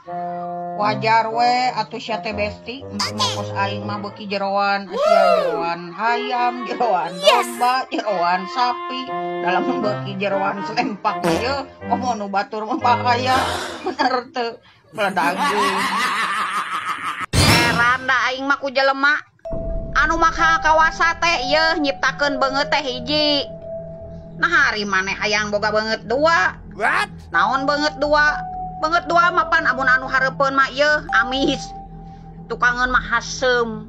Wajar we atuh sia teh besti mangkos aing mah beuki jeroan sia jeroan hayam jeroan domba jeroan sapi dalam beuki jeroan selempak ieu komo nu batur mah bahaya bener teu beledageun. Heran da aing mah ku jelema anu makha kawasa teh ieu nyiptakeun beungeut teh hiji. Nah hari maneh hayang boga beungeut dua. What? Naon beungeut dua? Beungeut dua mapan amun anu hareupeun mah ieu amis. Tukangeun mah hasem.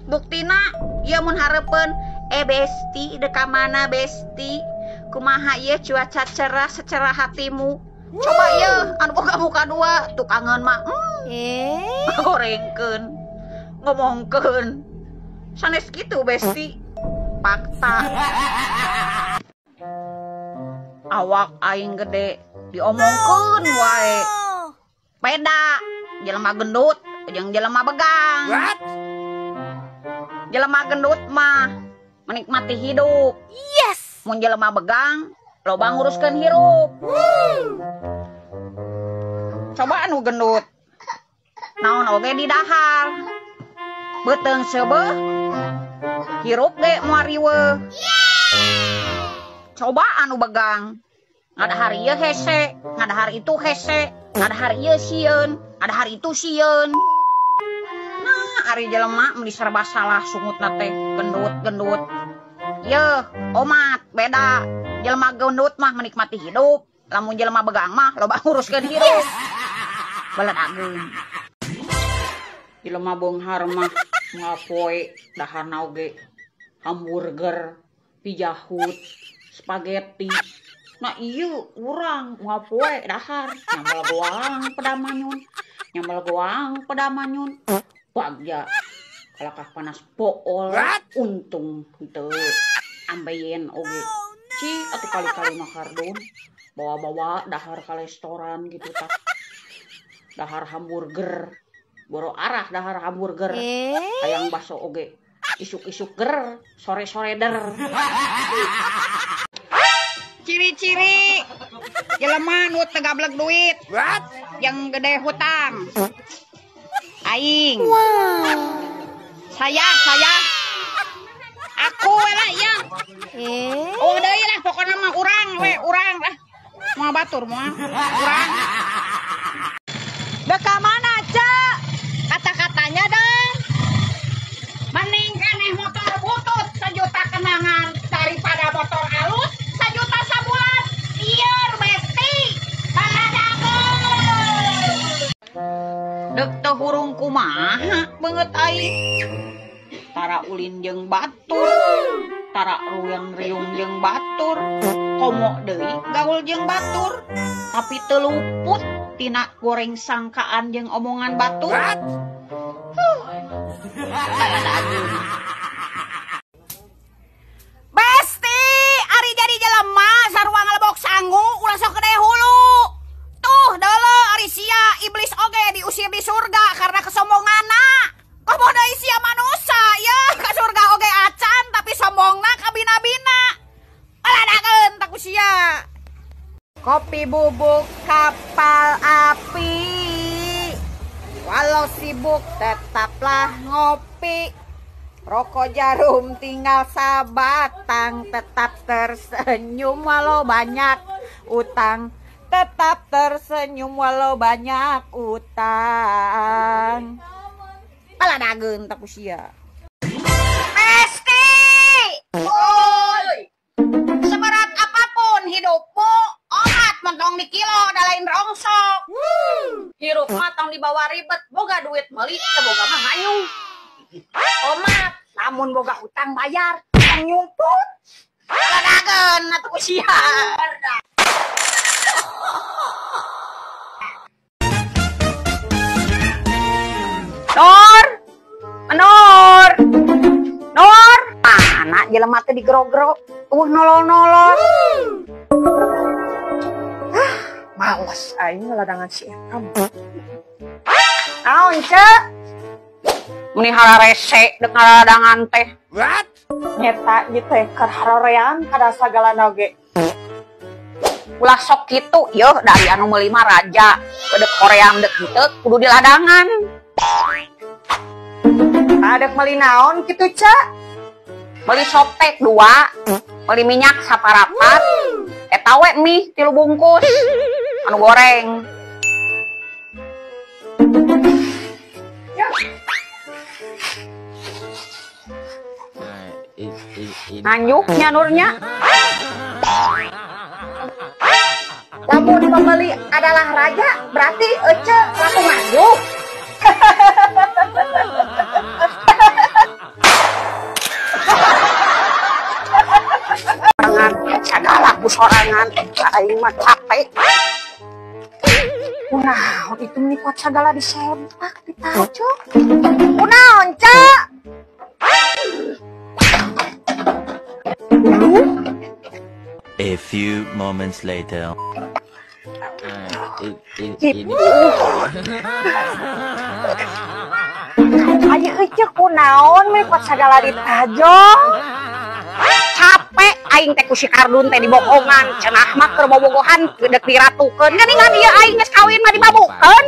Buktina ieu mun hareupeun besti deka mana besti? Kumaha ieu cuaca cerah secerah hatimu? Coba ieu anu boga muka dua tukangeun mah gorengkeun. Ngomongkeun. Sanes kitu besti. Fakta. Awak aing gede diomongkeun wae. Beda jelema gendut jeung jelema begang. What? Jelema gendut mah menikmati hidup. Yes. Mun jelema begang loba nguruskeun hirup. Coba anu gendut. Naon oge di dahar. Beuteung seubeuh hirup ge moal riweuh. Coba anu begang. Ngadahar ieu hese, ngadahar itu hese, ngadahar ieu sieun, ngadahar itu sieun. Nah, ari jelema meni serba salah sungutna teh gendut-gendut. Yeuh, omat beda. Jelema gendut mah menikmati hidup, lamun jelema begang mah loba nguruskeun hirup. Beledageun. Jelema beunghar mah ngapoe daharna oge hamburger, pijahut, spaghetti. Nah ieu urang ngapoe dahar nyambel goang pedamanyun, nyambel goang pedamanyun. Bagja kalakah panas pool untung henteu ambeien oge. Ci atuh kali-kali mah kardun bawa-bawa dahar ka restoran gitu tah. Dahar hamburger. Boro arah dahar hamburger. Hayang baso oge. Isuk-isuk ger, sore-sore der. Ciri-ciri jelema nu teu gablek duit. What? Yang gede hutang. Aing. Wow. Saya. Aku we lah ya. Oh deui lah pokona mah urang lah. Moal batur moal urang. Deka mana, Cak? Kata-katanya dong. Mending keneh motor butut 1 juta kenangan daripada motor alus 1 juta sabulan. Lieur besti. Baladageun. Dek teu hurung kumaha beungeut aing. Tara ulin jeung batur. Tara ruyang riung jeung batur. Komo deui gaul jeung batur. Tapi teu luput tina goreng sangkaan jeung omongan batur. Besti, ari jadi jelema sarua ngalebok sangu ulah sok gede hulu. Tuh deuleu ari sia iblis oge diusir di surga karena kesombonganna. Komo deui sia manusia ya ka surga oge acan tapi sombongna ka bina-bina. Baladageun tak ku sia. Kopi bubuk kapal api. Walau sibuk tetaplah ngopi. Rokok jarum tinggal sabatang. Tetap tersenyum walau banyak utang. Tetap tersenyum walau banyak utang. Baladageun tak ku sia. Pesti. Oi. Seberat apapun hidupmu, omat mentong di kilo dalain rongsok. Hirup mah tong dibawa ribet, boga duit meuli teu boga mah nganyung. Omat lamun boga utang bayar nyumput. Baladageun atuh ku sia. Nur. Mana jelema teh digerog-gerog, nolol-nolol. Males aing ngeladangan si Ekam. Naon, Cek? Meni hararese dek ngaladangan teh. What? Nyeta ieu teh keur hararean kada sagala oge. ulah sok kitu yeuh dari anu meuli mah raja kedek hoream dek henteu kudu di ladangan. Adek meuli naon kitu Cak? Meuli sotek 2, meuli minyak saparapat, eta we mie 3 bungkus anu goreng. Nganjuk nurnya. Lamun pembeli adalah raja, berarti Ece ratu nganjuk. Sorangan, segala ku sorangan, aing mah capek. Kunaon itu nih kuat segala disempak ditajok. Kunaon Cak? A few moments later. Ayo Ece kunaon nih kuat segala ditajok. Capek aing teh ku si Kardun teh dibohongan, cenah mah keur bobogohan dek diratukeun. Geuningan ieu aing geus kawin mah dibabukeun.